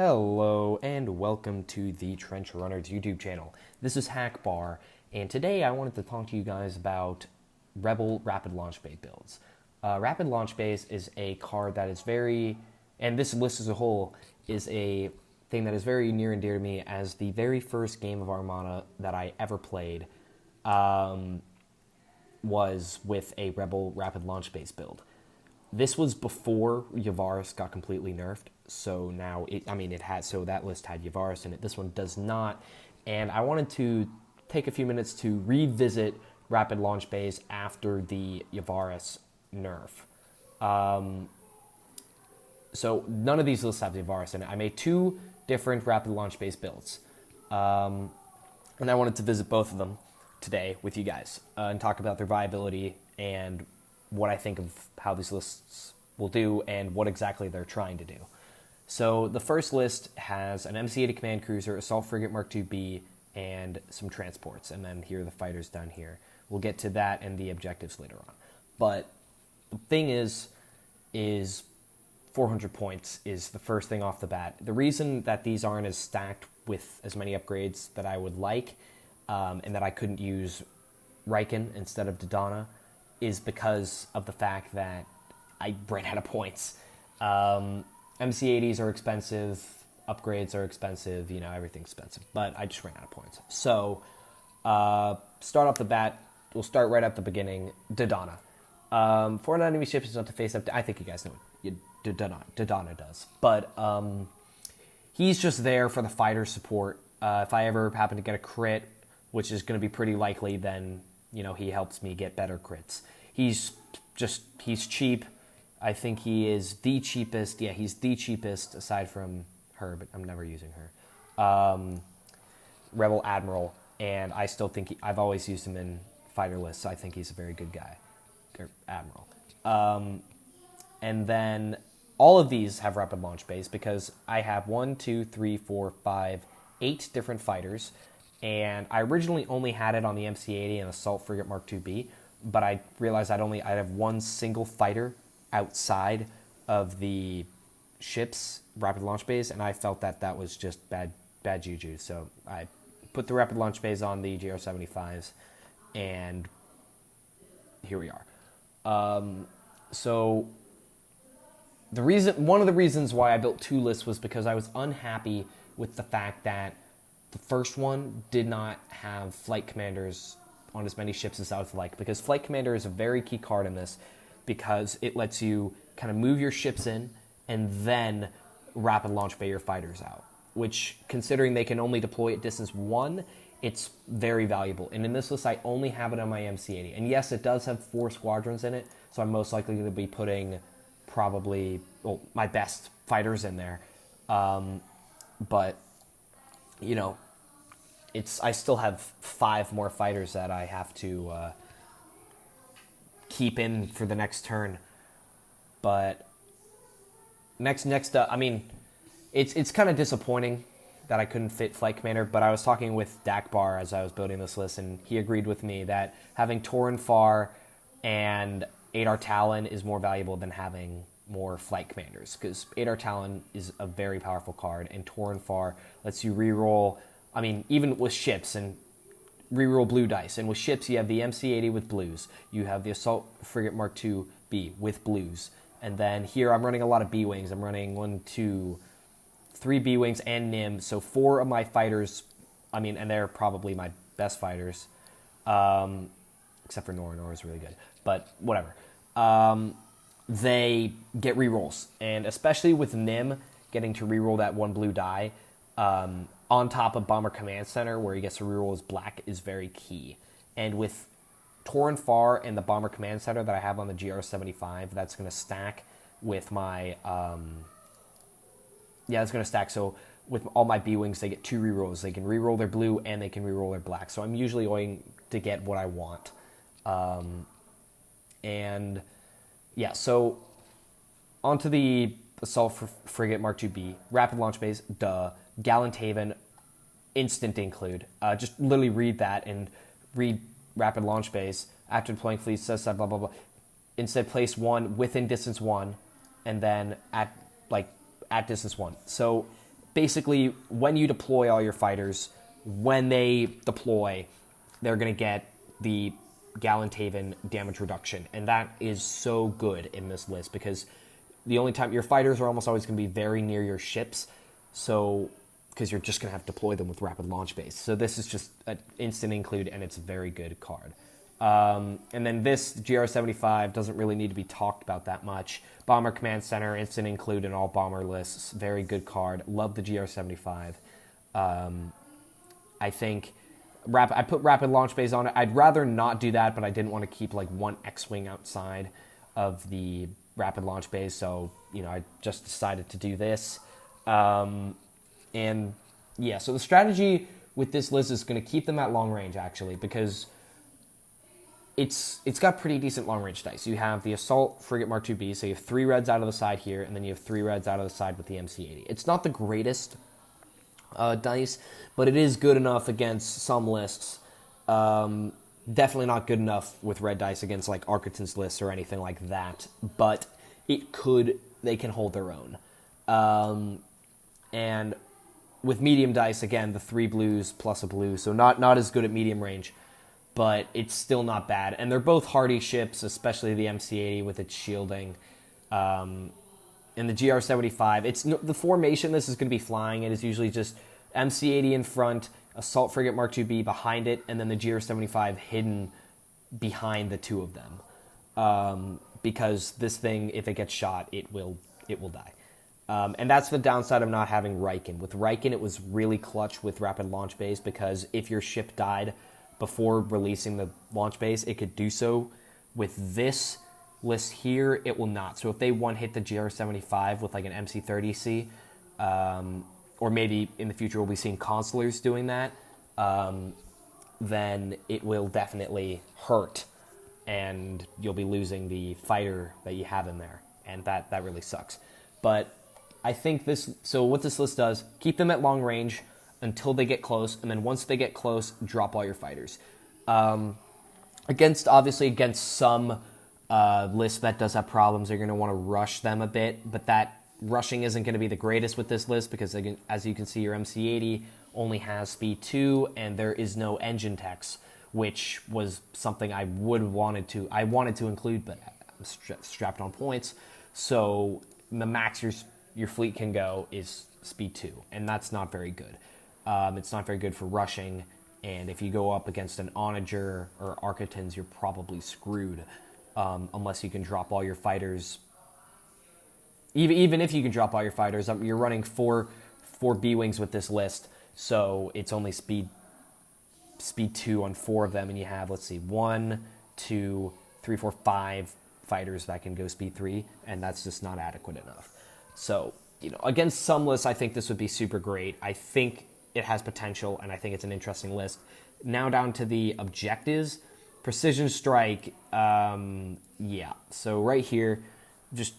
Hello and welcome to the Trench Runners YouTube channel. This is Hackbar, and today I wanted to talk to you guys about Rebel Rapid Launch Bay builds. Rapid Launch Base is a card that is very, and this list as a whole is a thing that is very near and dear to me, as the very first game of Armada that I ever played was with a Rebel Rapid Launch Base build. This was before Yavaris got completely nerfed, so now that list had Yavaris in it. This one does not, and I wanted to take a few minutes to revisit Rapid Launch Base after the Yavaris nerf. So none of these lists have Yavaris in it. I made two different Rapid Launch Base builds, and I wanted to visit both of them today with you guys and talk about their viability and what I think of how these lists will do and what exactly they're trying to do. So the first list has an MC-80 command cruiser, assault frigate Mark II-B, and some transports. And then here are the fighters down here. We'll get to that and the objectives later on. But the thing is 400 points is the first thing off the bat. The reason that these aren't as stacked with as many upgrades that I would like, and that I couldn't use Riken instead of Dodonna, is because of the fact that I ran out of points. MC-80s are expensive, upgrades are expensive, everything's expensive, but I just ran out of points. So, start off the bat, we'll start right at the beginning, Dodonna. For an enemy ship is not to face up to, I think you guys know what Dodonna does, but he's just there for the fighter support. If I ever happen to get a crit, which is going to be pretty likely, then he helps me get better crits. He's cheap. I think he is the cheapest. Yeah, he's the cheapest aside from her, but I'm never using her. Rebel Admiral, and I still think I've always used him in fighter lists. So I think he's a very good guy, Admiral. And then all of these have Rapid Launch Base because I have 1, 2, 3, 4, 5, 8 different fighters. And I originally only had it on the MC-80 and Assault Frigate Mark II-B, but I realized I'd have one single fighter outside of the ship's Rapid Launch Base, and I felt that was just bad juju. So I put the Rapid Launch Base on the GR75s, and here we are. So one of the reasons why I built two lists was because I was unhappy with the fact that the first one did not have flight commanders on as many ships as I would like, because flight commander is a very key card in this because it lets you kind of move your ships in and then rapid launch bay your fighters out, which, considering they can only deploy at distance 1, it's very valuable. And in this list, I only have it on my MC-80. And yes, it does have 4 squadrons in it, so I'm most likely going to be putting probably my best fighters in there. But I still have 5 more fighters that I have to keep in for the next turn. But next up, it's kind of disappointing that I couldn't fit Flight Commander, but I was talking with Hackbar as I was building this list, and he agreed with me that having Torren Farr and Adar Talon is more valuable than having more Flight Commanders, because Adar Talon is a very powerful card, and Torren Farr lets you reroll. Even with ships, and reroll blue dice. And with ships, you have the MC-80 with blues. You have the Assault Frigate Mark II-B with blues. And then here I'm running a lot of B-Wings. I'm running 1, 2, 3 B-Wings and NIM. So 4 of my fighters, and they're probably my best fighters, except for Nora. Nora's really good. But whatever. They get rerolls. And especially with NIM getting to reroll that 1 blue die, on top of Bomber Command Center, where he gets to reroll his black, is very key. And with Torren Farr and the Bomber Command Center that I have on the GR75, that's going to stack with my... it's going to stack. So with all my B-Wings, they get 2 rerolls. They can reroll their blue and they can reroll their black. So I'm usually going to get what I want. So onto the Assault Frigate Mark II-B, Rapid Launch Base, duh. Gallant Haven, instant include. Just literally read that and read Rapid Launch Base. After deploying fleets, says blah, blah, blah. Instead, place 1 within distance 1, and then at distance 1. So basically, when you deploy all your fighters, when they deploy, they're going to get the Gallantaven damage reduction. And that is so good in this list because the only time your fighters are almost always going to be very near your ships. So, because you're just going to have to deploy them with rapid launch base. So this is just an instant include, and it's a very good card. And then this GR75 doesn't really need to be talked about that much. Bomber Command Center, instant include in all bomber lists. Very good card. Love the GR75. I think I put rapid launch base on it. I'd rather not do that, but I didn't want to keep like one X-Wing outside of the rapid launch base. So, I just decided to do this. And yeah, so the strategy with this list is going to keep them at long range, actually, because it's got pretty decent long range dice. You have the Assault Frigate Mark II-B, so you have 3 reds out of the side here, and then you have 3 reds out of the side with the MC-80. It's not the greatest dice, but it is good enough against some lists. Definitely not good enough with red dice against like Arqueton's lists or anything like that, but they can hold their own. And with medium dice, again, the 3 blues plus a blue, so not as good at medium range, but it's still not bad. And they're both hardy ships, especially the MC-80 with its shielding. And the GR75, the formation this is going to be flying. It is usually just MC-80 in front, Assault Frigate Mark II-B behind it, and then the GR75 hidden behind the 2 of them. Because this thing, if it gets shot, it will die. And that's the downside of not having Riken. With Riken, it was really clutch with rapid launch base because if your ship died before releasing the launch base, it could do so. With this list here, it will not. So if they one-hit the GR75 with like an MC-30C, or maybe in the future we'll be seeing Consulars doing that, then it will definitely hurt, and you'll be losing the fighter that you have in there, and that really sucks. But I think what this list does, keep them at long range until they get close, and then once they get close, drop all your fighters. Against some lists that does have problems, you're going to want to rush them a bit, but that rushing isn't going to be the greatest with this list because, as you can see, your MC-80 only has speed 2, and there is no engine techs, which was something I wanted to include, but I'm strapped on points. So the max your fleet can go is speed 2, and that's not very good. It's not very good for rushing, and if you go up against an Onager or Arquetons, you're probably screwed, unless you can drop all your fighters. Even if you can drop all your fighters, you're running four B-Wings with this list, so it's only speed 2 on 4 of them, and you have, 1, 2, 3, 4, 5 fighters that can go speed 3, and that's just not adequate enough. So, against some lists, I think this would be super great. I think it has potential, and I think it's an interesting list. Now down to the objectives. Precision Strike, yeah. So right here, just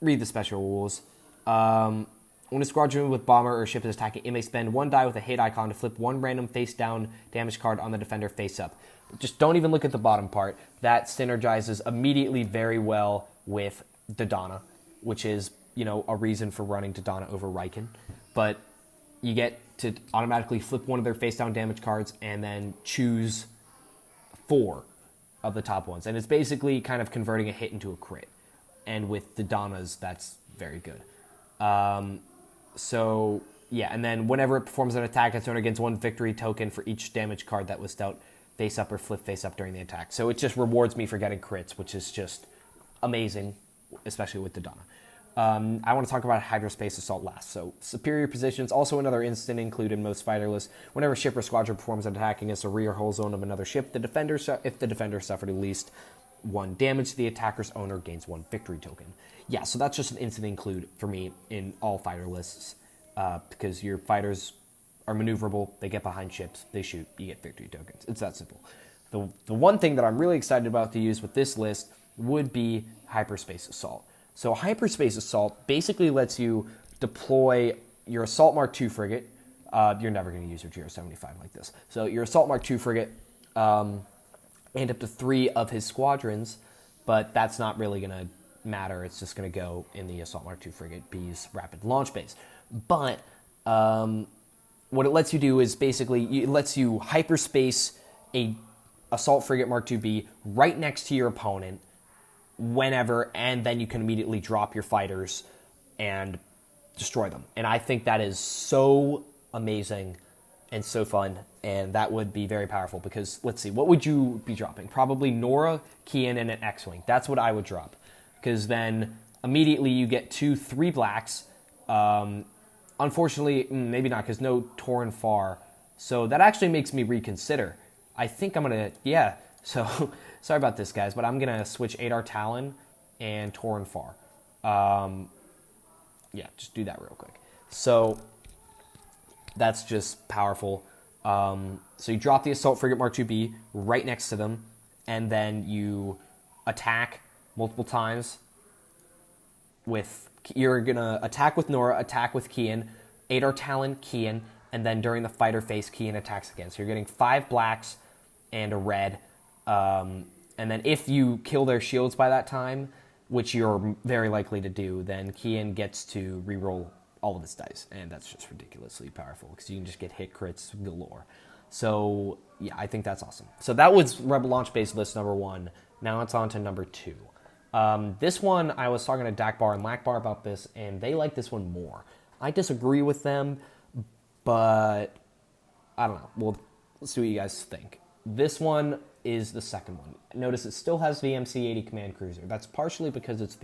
read the special rules. When a squadron with bomber or ship is attacking, it may spend 1 die with a hate icon to flip 1 random face-down damage card on the defender face-up. Just don't even look at the bottom part. That synergizes immediately very well with Dodonna, which is, a reason for running Dodonna over Riken. But you get to automatically flip 1 of their face-down damage cards and then choose 4 of the top ones. And it's basically kind of converting a hit into a crit. And with Dodonna's, that's very good. So, yeah, and then whenever it performs an attack, its owner gains 1 victory token for each damage card that was dealt face-up or flip face-up during the attack. So it just rewards me for getting crits, which is just amazing, especially with Dodonna. I want to talk about Hyperspace Assault last. So, superior positions, also another instant include in most fighter lists. Whenever a ship or squadron performs an attack against a rear hull zone of another ship, if the defender suffered at least 1 damage, the attacker's owner gains 1 victory token. Yeah, so that's just an instant include for me in all fighter lists, because your fighters are maneuverable, they get behind ships, they shoot, you get victory tokens. It's that simple. The one thing that I'm really excited about to use with this list would be Hyperspace Assault. So Hyperspace Assault basically lets you deploy your Assault Mark II frigate. You're never going to use your GR75 like this. So your Assault Mark II frigate and up to 3 of his squadrons, but that's not really going to matter. It's just going to go in the Assault Mark II frigate B's rapid launch base. But What it lets you do is basically it lets you hyperspace a assault frigate Mark IIB right next to your opponent whenever, and then you can immediately drop your fighters and destroy them. And I think that is so amazing and so fun, and that would be very powerful because, let's see, what would you be dropping? Probably Nora, Kian, and an X-Wing. That's what I would drop, because then immediately you get 2-3 blacks. Unfortunately, maybe not, because no Torin Far. So that actually makes me reconsider. I think I'm going to, yeah, so sorry about this, guys, but I'm going to switch Adar Talon and Torin Far. Yeah, just do that real quick. So that's just powerful. So you drop the Assault Frigate Mark IIB right next to them, and then you attack multiple times with... You're going to attack with Nora, attack with Kian, Adar Talon, Kian, and then during the fighter phase, Kian attacks again. So you're getting 5 blacks and a red. And then if you kill their shields by that time, which you're very likely to do, then Kian gets to reroll all of his dice. And that's just ridiculously powerful because you can just get hit crits galore. So, yeah, I think that's awesome. So that was Rebel Launch Base list number 1. Now it's on to number 2. This one, I was talking to Hackbar and Lackbar about this, and they like this one more. I disagree with them, but I don't know. Well, let's see what you guys think. This one is the second one. Notice it still has the MC-80 Command Cruiser. That's partially because it's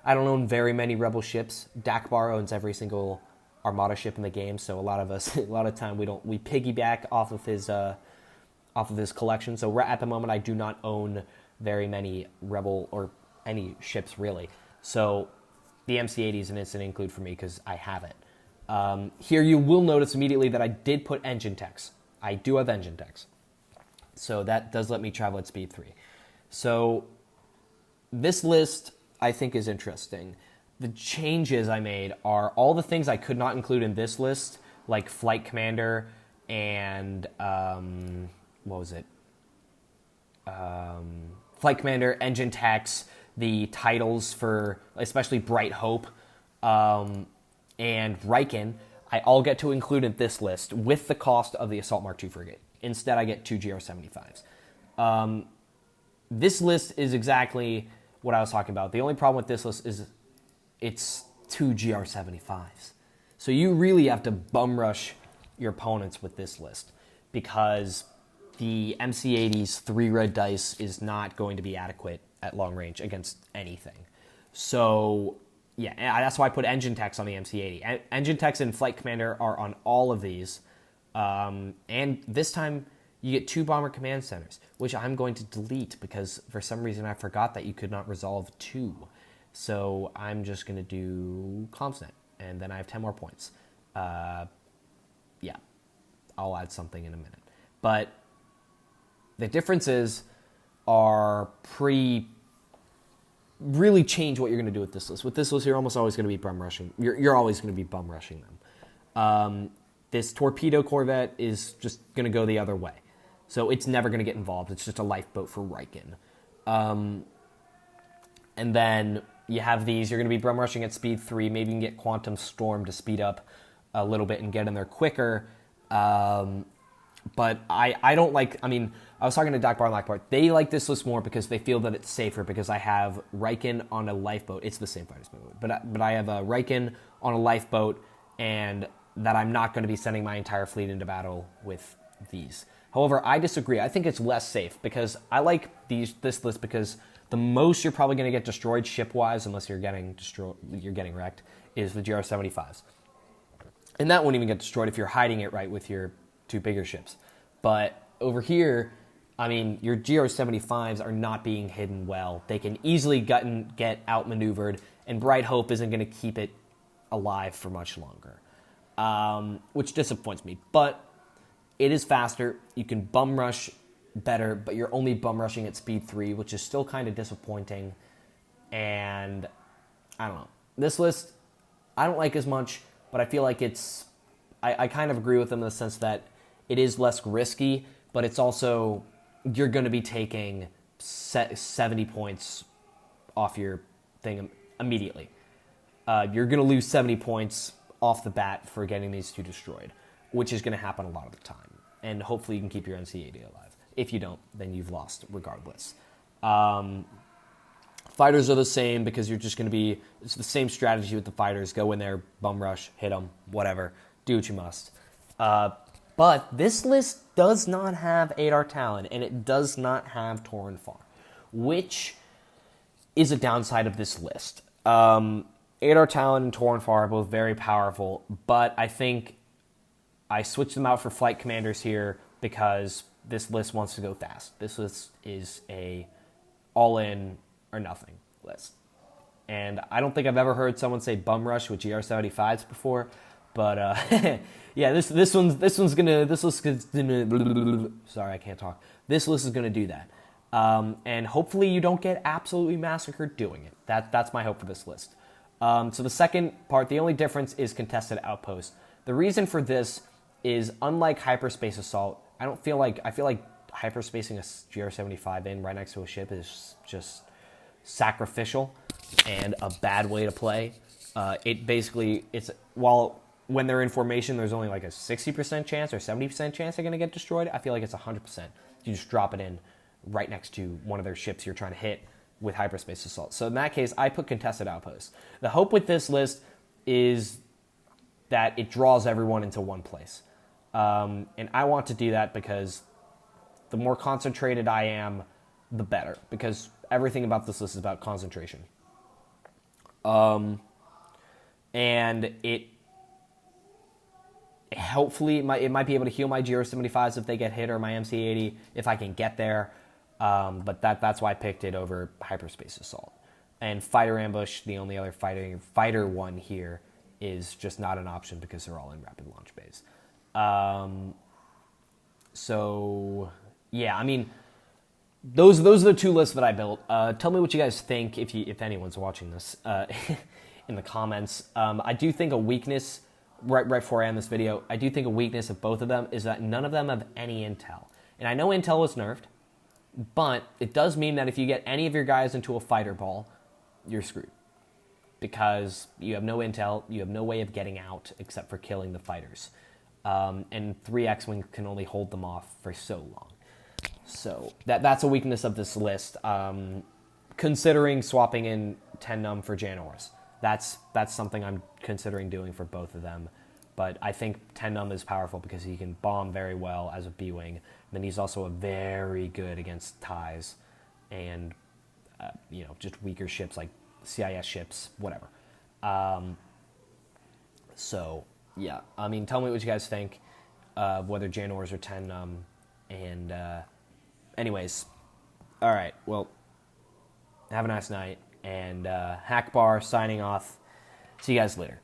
I don't own very many Rebel ships. Hackbar owns every single Armada ship in the game, so a lot of time we piggyback off of his collection. So at the moment, I do not own very many Rebel or any ships really. So the MC-80 is an instant include for me because I have it. Here you will notice immediately that I did put engine techs. I do have engine techs. So that does let me travel at speed 3. So this list I think is interesting. The changes I made are all the things I could not include in this list, like Flight Commander and what was it? Flight Commander, Engine Techs, the titles for especially Bright Hope, and Riken, I all get to include in this list with the cost of the Assault Mark II frigate. Instead, I get 2 GR75s. This list is exactly what I was talking about. The only problem with this list is it's 2 GR75s. So you really have to bum rush your opponents with this list because the MC-80's 3 red dice is not going to be adequate at long range against anything. So, yeah, that's why I put engine techs on the MC-80. Engine techs and Flight Commander are on all of these. And this time, you get 2 Bomber Command Centers, which I'm going to delete because for some reason I forgot that you could not resolve 2. So I'm just going to do CommsNet, and then I have 10 more points. Yeah, I'll add something in a minute. But the differences are really change what you're going to do with this list. With this list, you're almost always going to be bum rushing. You're always going to be bum rushing them. This torpedo corvette is just going to go the other way. So it's never going to get involved. It's just a lifeboat for Riken. And then you have these. You're going to be bum rushing at speed 3. Maybe you can get Quantum Storm to speed up a little bit and get in there quicker. But I don't like... I mean, I was talking to Hackbar and Lackbar. They like this list more because they feel that it's safer because I have Riken on a lifeboat. It's the same fighters mode. But I have a Riken on a lifeboat and that I'm not going to be sending my entire fleet into battle with these. However, I disagree. I think it's less safe because I like this list because the most you're probably going to get destroyed ship-wise, unless you're getting wrecked, is the GR75s. And that won't even get destroyed if you're hiding it right with your 2 bigger ships. But over here, I mean, your GR75s are not being hidden well. They can easily get outmaneuvered, and Bright Hope isn't going to keep it alive for much longer, which disappoints me. But it is faster. You can bum rush better, but you're only bum rushing at speed 3, which is still kind of disappointing. And I don't know. This list, I don't like as much, but I feel like it's... I kind of agree with them in the sense that it is less risky, but it's also... You're going to be taking 70 points off your thing immediately. You're going to lose 70 points off the bat for getting these two destroyed, which is going to happen a lot of the time. And hopefully you can keep your NC80 alive. If you don't, then you've lost regardless. Fighters are the same because you're just going to be, it's the same strategy with the fighters. Go in there, bum rush, hit them, whatever. Do what you must. But this list does not have Adar Talon, and it does not have Tauren Far, which is a downside of this list. Adar Talon and Tauren Far are both very powerful, but I think I switched them out for flight commanders here because this list wants to go fast. This list is a all-in or nothing list. And I don't think I've ever heard someone say bum rush with GR75s before, but yeah, this list is gonna sorry, I can't talk. This list is gonna do that. And hopefully you don't get absolutely massacred doing it. That's my hope for this list. So the second part, the only difference is contested outpost. The reason for this is, unlike hyperspace assault, I feel like hyperspacing a GR75 in right next to a ship is just sacrificial and a bad way to play. When they're in formation, there's only like a 60% chance or 70% chance they're going to get destroyed. I feel like it's 100%. You just drop it in right next to one of their ships you're trying to hit with hyperspace assault. So in that case, I put contested outposts. The hope with this list is that it draws everyone into one place. And I want to do that because the more concentrated I am, the better. Because everything about this list is about concentration. And it hopefully it might be able to heal my GR75s if they get hit, or my MC80 if I can get there. But that's why I picked it over hyperspace assault. And fighter ambush, the only other fighter one here, is just not an option because they're all in rapid launch bays. So yeah, I mean, those are the two lists that I built. Tell me what you guys think if anyone's watching this in the comments. I do think a weakness right before I end this video, I do think a weakness of both of them is that none of them have any intel. And I know intel was nerfed, but it does mean that if you get any of your guys into a fighter ball, you're screwed. Because you have no intel, you have no way of getting out except for killing the fighters. And 3 X-Wings can only hold them off for so long. So that's a weakness of this list. Considering swapping in 10 num for Janors. That's something I'm considering doing for both of them. But I think 10 num is powerful because he can bomb very well as a B-Wing. Then he's also very good against TIEs and just weaker ships like CIS ships, whatever. So yeah, I mean, tell me what you guys think, whether Janors or 10 num. And anyways, all right. Well, have a nice night. And Hackbar signing off. See you guys later.